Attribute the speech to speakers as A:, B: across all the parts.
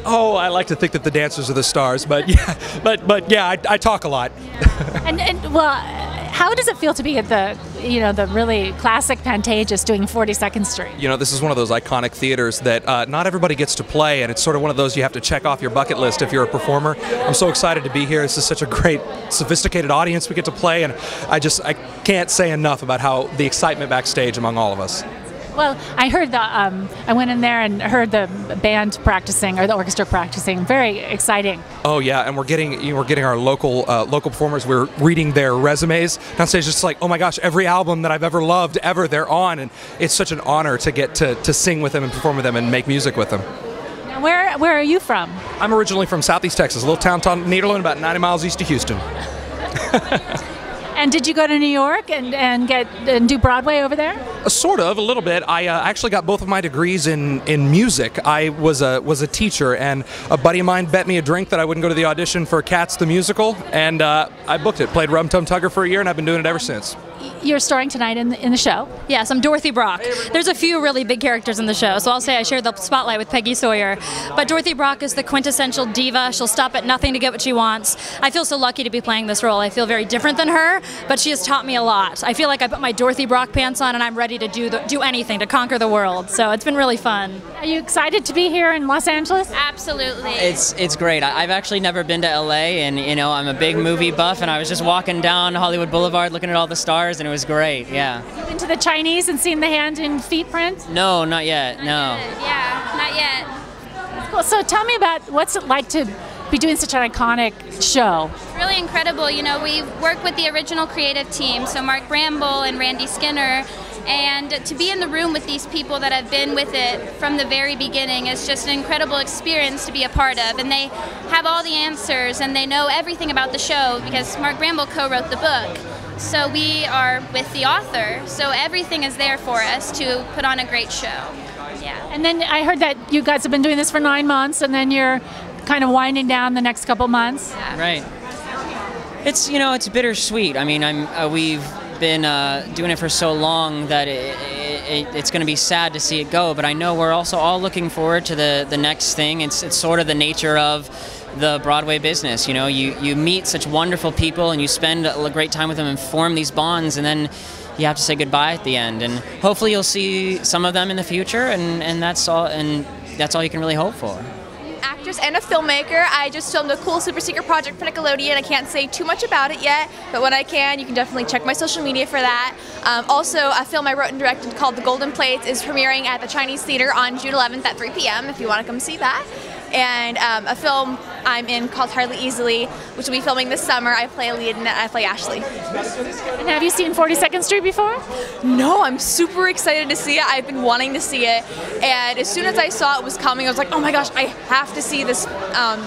A: Oh, I like to think that the dancers are the stars, but yeah, but yeah, I talk a lot.
B: And well, how does it feel to be at the the really classic Pantages doing 42nd Street?
A: You know, this is one of those iconic theaters that not everybody gets to play, and it's sort of one of those you have to check off your bucket list if you're a performer. I'm so excited to be here. This is such a great, sophisticated audience we get to play, and I can't say enough about how the excitement backstage among all of us.
B: Well, I heard I went in there and heard the band practicing or the orchestra practicing. Very exciting.
A: Oh yeah, and we're getting our local performers. We're reading their resumes downstage. Just like, oh my gosh, every album that I've ever loved, they're on, and it's such an honor to get to sing with them and perform with them and make music with them.
B: Now, where are you from?
A: I'm originally from Southeast Texas, a little town called Nederland, about 90 miles east of Houston.
B: And did you go to New York and do Broadway over there?
A: Sort of, a little bit. I actually got both of my degrees in music. I was a teacher, and a buddy of mine bet me a drink that I wouldn't go to the audition for Cats the musical, and I booked it. Played Rum Tum Tugger for a year, and I've been doing it ever since.
B: You're starring tonight in the show?
C: Yes, I'm Dorothy Brock. There's a few really big characters in the show, so I'll say I share the spotlight with Peggy Sawyer. But Dorothy Brock is the quintessential diva. She'll stop at nothing to get what she wants. I feel so lucky to be playing this role. I feel very different than her, but she has taught me a lot. I feel like I put my Dorothy Brock pants on and I'm ready to do anything, to conquer the world. So it's been really fun.
B: Are you excited to be here in Los Angeles?
C: Absolutely.
D: It's great. I've actually never been to LA, and I'm a big movie buff, and I was just walking down Hollywood Boulevard looking at all the stars, and it was great. Yeah.
B: You been to the Chinese and seen the hand and feet print?
D: No, not yet. No.
C: Yeah, not yet.
B: Cool. So tell me about what's it like to be doing such an iconic show.
E: It's really incredible. We work with the original creative team, so Mark Bramble and Randy Skinner, and to be in the room with these people that have been with it from the very beginning is just an incredible experience to be a part of. And they have all the answers and they know everything about the show because Mark Bramble co-wrote the book. So we are with the author, so everything is there for us to put on a great show. Yeah.
B: And then I heard that you guys have been doing this for 9 months, and then you're kind of winding down the next couple months.
E: Yeah.
D: Right. It's it's bittersweet. I mean, we've been doing it for so long that it's going to be sad to see it go. But I know we're also all looking forward to the next thing. It's sort of the nature of the Broadway business. You meet such wonderful people and you spend a great time with them and form these bonds, and then you have to say goodbye at the end. And hopefully you'll see some of them in the future, and that's all you can really hope for.
F: Actress and a filmmaker. I just filmed a cool super secret project for Nickelodeon. I can't say too much about it yet, but when I can, you can definitely check my social media for that. Also, a film I wrote and directed called The Golden Plates is premiering at the Chinese Theater on June 11th at 3 p.m. if you want to come see that. And a film I'm in called Hardly Easily, which will be filming this summer. I play a lead in it. I play Ashley.
B: And have you seen 42nd Street before?
F: No, I'm super excited to see it. I've been wanting to see it, and as soon as I saw it was coming, I was like, oh my gosh, I have to see this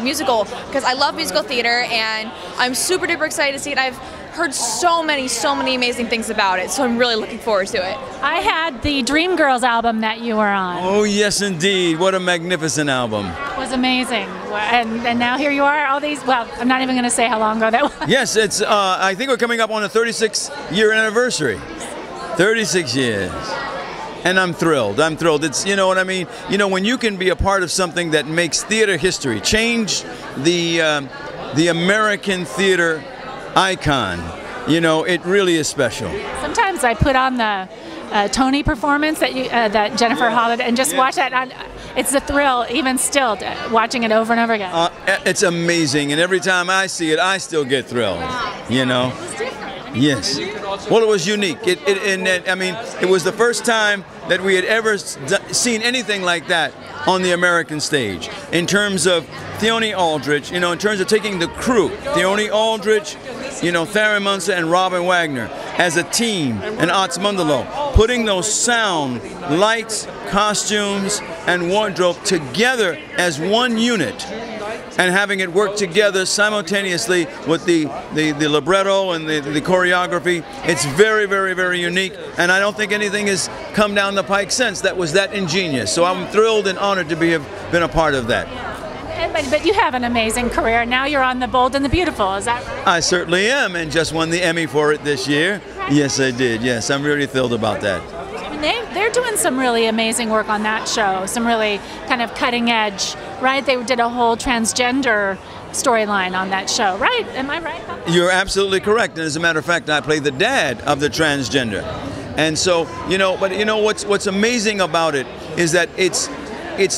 F: musical, because I love musical theater, and I'm super duper excited to see it. I've heard so many amazing things about it, so I'm really looking forward to it.
B: I had the Dreamgirls album that you were on.
G: Oh yes, indeed. What a magnificent album.
B: It was amazing. And now here you are, all these, well, I'm not even going to say how long ago that was.
G: Yes, it's, I think we're coming up on a 36th year anniversary. 36 years. And I'm thrilled. I'm thrilled. It's, you know what I mean? When you can be a part of something that makes theater history, change the American theater icon, it really is special.
B: Sometimes I put on the Tony performance that Jennifer Holliday, and just watch that. It's a thrill, even still, watching it over and over again.
G: It's amazing, and every time I see it, I still get thrilled.
B: It was different.
G: Yes. Well, it was unique. It was the first time that we had ever seen anything like that on the American stage. In terms of Theone Aldrich, in terms of taking the crew, Theone Aldrich, Theron Munster and Robin Wagner as a team, and Otz Mundelo, putting those sound, lights, costumes, and wardrobe together as one unit, and having it work together simultaneously with the libretto and the choreography. It's very, very, very unique, and I don't think anything has come down the pike since that was that ingenious. So I'm thrilled and honored to have been a part of that.
B: But you have an amazing career. Now you're on The Bold and the Beautiful, is that right?
G: I certainly am, and just won the Emmy for it this year. Yes, I did. Yes, I'm really thrilled about that.
B: They're doing some really amazing work on that show, some really kind of cutting edge right? They did a whole transgender storyline on that show, right? Am I right?
G: You're absolutely correct. And as a matter of fact, I play the dad of the transgender. And so, you know, but you know what's amazing about it is that it's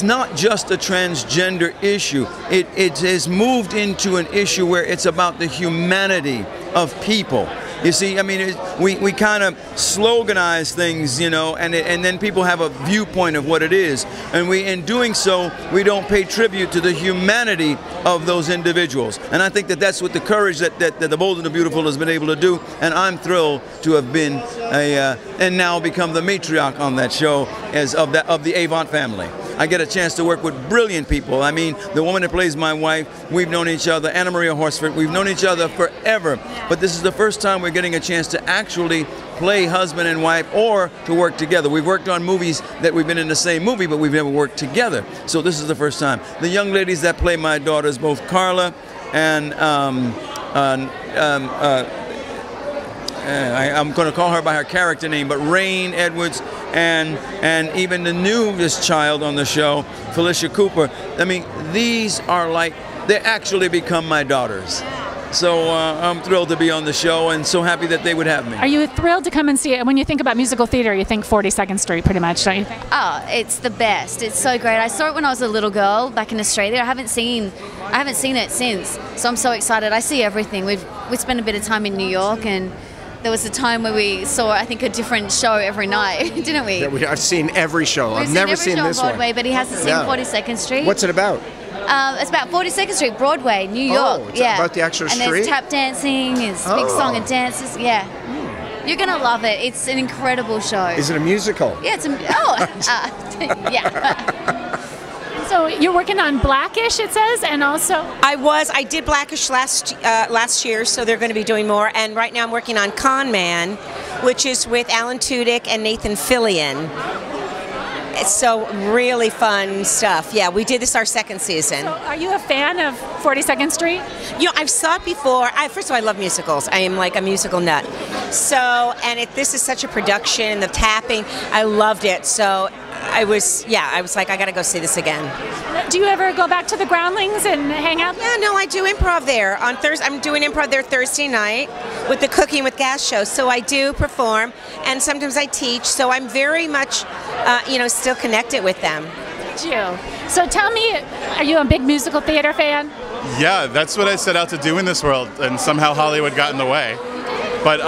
G: not just a transgender issue. It has moved into an issue where it's about the humanity of people. You see, I mean, we kind of sloganize things, you know, and then people have a viewpoint of what it is. And in doing so, we don't pay tribute to the humanity of those individuals. And I think that that's what the courage that the Bold and the Beautiful has been able to do. And I'm thrilled to have been and now become the matriarch on that show of the Avant family. I get a chance to work with brilliant people. I mean, the woman that plays my wife, we've known each other, Anna Maria Horsford, we've known each other forever. But this is the first time we're getting a chance to actually play husband and wife or to work together. We've worked on movies that we've been in the same movie, but we've never worked together. So this is the first time. The young ladies that play my daughters, both Carla and I'm going to call her by her character name, but Rain Edwards and even the newest child on the show, Felicia Cooper. I mean, these are like, they actually become my daughters. So I'm thrilled to be on the show and so happy that they would have me.
B: Are you thrilled to come and see it? When you think about musical theater, you think 42nd Street pretty much, don't you think?
H: Oh, it's the best. It's so great. I saw it when I was a little girl back in Australia. I haven't seen it since. So I'm so excited. I see everything. We spent a bit of time in New York, and there was a time where we saw, I think, a different show every night, didn't we?
I: Yeah, I've seen every show. I've never seen this one.
H: Broadway, but he hasn't seen 42nd Street.
I: What's it about?
H: It's about 42nd Street, Broadway, New York.
I: Oh, it's about the actual street?
H: And there's tap dancing, there's big song and dances. Yeah. You're going to love it. It's an incredible show.
I: Is it a musical?
H: Yeah, it's a... yeah.
B: So you're working on Blackish, it says, and also...
J: I did Blackish last year, so they're going to be doing more. And right now I'm working on Con Man, which is with Alan Tudyk and Nathan Fillion. So really fun stuff. Yeah, we did this our second season.
B: So are you a fan of 42nd Street?
J: You know, I've saw it before. First of all, I love musicals. I am like a musical nut. So, and this is such a production, the tapping, I loved it. So I was like, I got to go see this again.
B: Do you ever go back to the Groundlings and hang out?
J: Yeah, no, I do improv there. On Thursday, I'm doing improv there Thursday night with the Cooking with Gas show. So I do perform, and sometimes I teach. So I'm very much, still connected with them.
B: You. So tell me, are you a big musical theater fan?
K: Yeah, that's what I set out to do in this world, and somehow Hollywood got in the way. But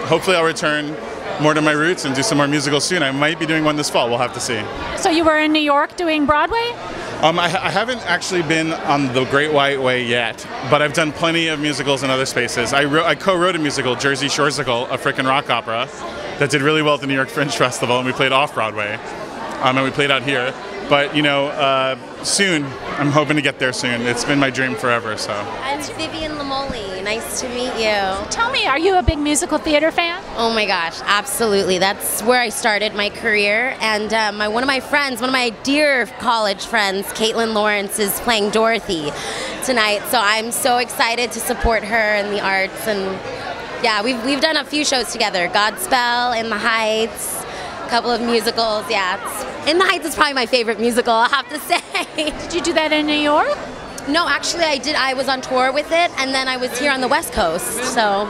K: hopefully I'll return more to my roots and do some more musicals soon. I might be doing one this fall. We'll have to see.
B: So you were in New York doing Broadway?
K: I haven't actually been on the Great White Way yet, but I've done plenty of musicals in other spaces. I co-wrote a musical, Jersey Shoresicle, a frickin' rock opera, that did really well at the New York Fringe Festival, and we played off-Broadway, and we played out here. But, soon, I'm hoping to get there soon. It's been my dream forever, so.
L: I'm Vivian Lamoli. Nice to meet you.
B: Tell me, are you a big musical theater fan?
L: Oh my gosh, absolutely. That's where I started my career. And one of my dear college friends, Caitlin Lawrence, is playing Dorothy tonight. So I'm so excited to support her in the arts. And yeah, we've done a few shows together. Godspell, In the Heights. Couple of musicals, yeah. In the Heights is probably my favorite musical, I have to say.
B: Did you do that in New York?
L: No, actually I did. I was on tour with it, and then I was here on the West Coast. So,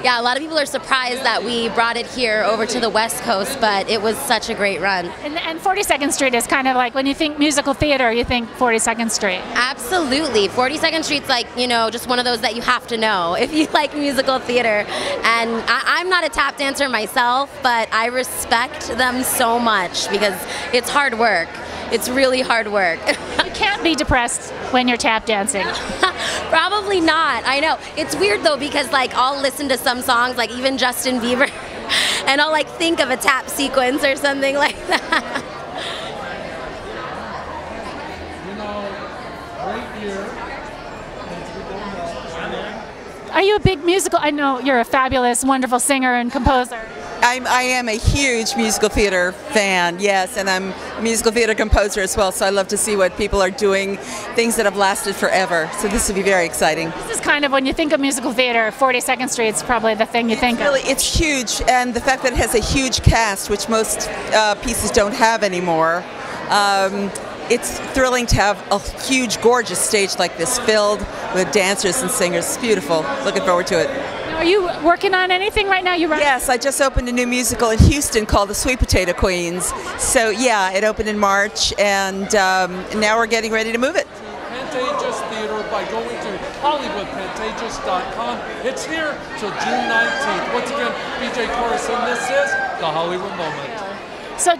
L: yeah, a lot of people are surprised that we brought it here over to the West Coast, but it was such a great run.
B: And 42nd Street is kind of like, when you think musical theater, you think 42nd Street.
L: Absolutely. 42nd Street's like, just one of those that you have to know if you like musical theater. And I'm not a tap dancer myself, but I respect them so much because it's hard work. It's really hard work.
B: You can't be depressed when you're tap dancing.
L: Probably not. I know. It's weird though because I'll listen to some songs, like even Justin Bieber, and I'll think of a tap sequence or something like that.
B: Are you a big musical? I know you're a fabulous, wonderful singer and composer.
M: I am a huge musical theater fan, yes, and I'm a musical theater composer as well, so I love to see what people are doing, things that have lasted forever, so this will be very exciting.
B: This is kind of, when you think of musical theater, 42nd Street's probably the thing you think of.
M: It's huge, and the fact that it has a huge cast, which most pieces don't have anymore, it's thrilling to have a huge, gorgeous stage like this filled with dancers and singers. It's beautiful. Looking forward to it.
B: Are you working on anything right now?
M: Yes, I just opened a new musical in Houston called The Sweet Potato Queens. So yeah, it opened in March, and now we're getting ready to move it.
N: Pantages Theater by going to HollywoodPantages.com. It's here till June 19th. Once again, BJ Corson, this is The Hollywood Moment.
B: So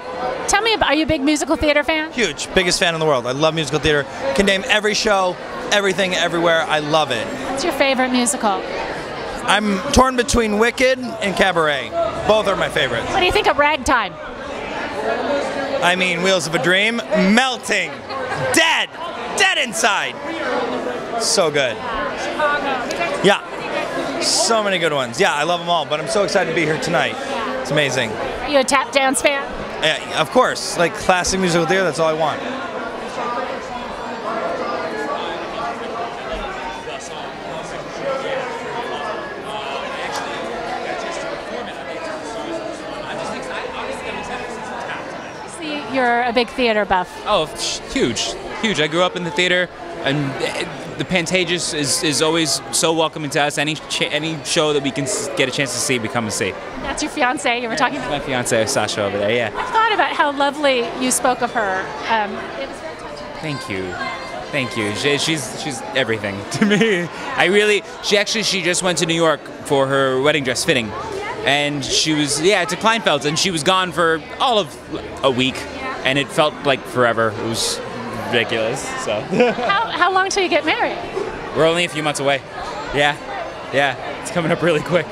B: tell me about, are you a big musical theater fan?
O: Huge, biggest fan in the world. I love musical theater. Can name every show, everything, everywhere. I love it.
B: What's your favorite musical?
O: I'm torn between Wicked and Cabaret. Both are my favorites.
B: What do you think of Ragtime?
O: I mean, Wheels of a Dream, melting, dead inside. So good. Yeah, so many good ones. Yeah, I love them all, but I'm so excited to be here tonight. It's amazing.
B: Are you a tap dance fan?
O: Yeah, of course, like classic musical theater, that's all I want.
B: You're a big theater buff.
P: Oh, huge. I grew up in the theater, and the Pantages is always so welcoming to us. Any show that we can get a chance to see, we come and see.
B: That's your fiance you were talking about?
P: My fiance, Sasha, over there, yeah.
B: I've thought about how lovely you spoke of her. It was very touching.
P: Thank you. She's everything to me. She just went to New York for her wedding dress fitting. And she was, to Kleinfeld's, and she was gone for all of a week, and it felt like forever. It was ridiculous. So.
B: How long till you get married?
P: We're only a few months away. Yeah, it's coming up really quick.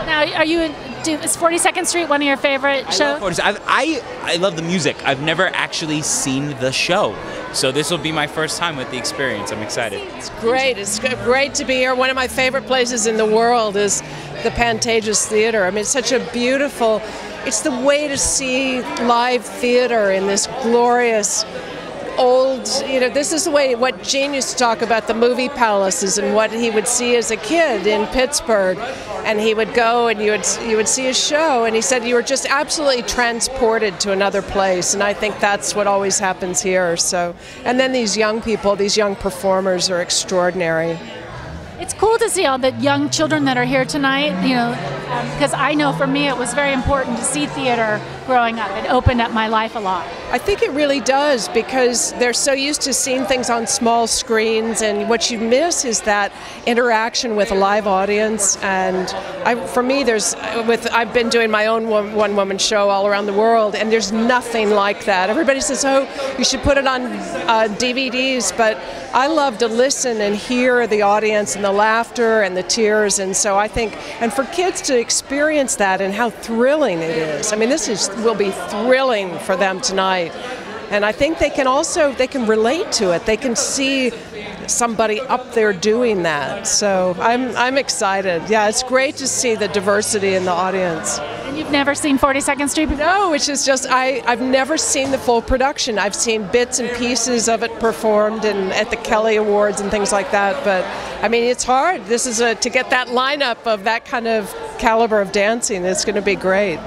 B: Now, is 42nd Street one of your favorite shows?
P: I love the music. I've never actually seen the show, so this will be my first time with the experience. I'm excited.
Q: It's great. It's great to be here. One of my favorite places in the world is the Pantages Theater. I mean, it's such a beautiful, it's the way to see live theater in this glorious old, this is the way what Gene used to talk about the movie palaces and what he would see as a kid in Pittsburgh. And he would go and you would see a show, and he said you were just absolutely transported to another place, and I think that's what always happens here. So, and then these young people, these young performers are extraordinary.
B: It's cool to see all the young children that are here tonight, because I know for me it was very important to see theater growing up. It opened up my life a lot.
Q: I think it really does, because they're so used to seeing things on small screens, and what you miss is that interaction with a live audience. And for me, I've been doing my own one-woman show all around the world, and there's nothing like that. Everybody says, oh, you should put it on DVDs, but I love to listen and hear the audience and the laughter and the tears, and so I think, and for kids to experience that and how thrilling it is. I mean, will be thrilling for them tonight, and I think they can relate to it. They can see somebody up there doing that. So I'm excited. Yeah, it's great to see the diversity in the audience.
B: And you've never seen 42nd Street before?
Q: No, which is just, I've never seen the full production. I've seen bits and pieces of it performed at the Kelly Awards and things like that, but I mean, it's hard. This is to get that lineup of that kind of caliber of dancing. It's going to be great.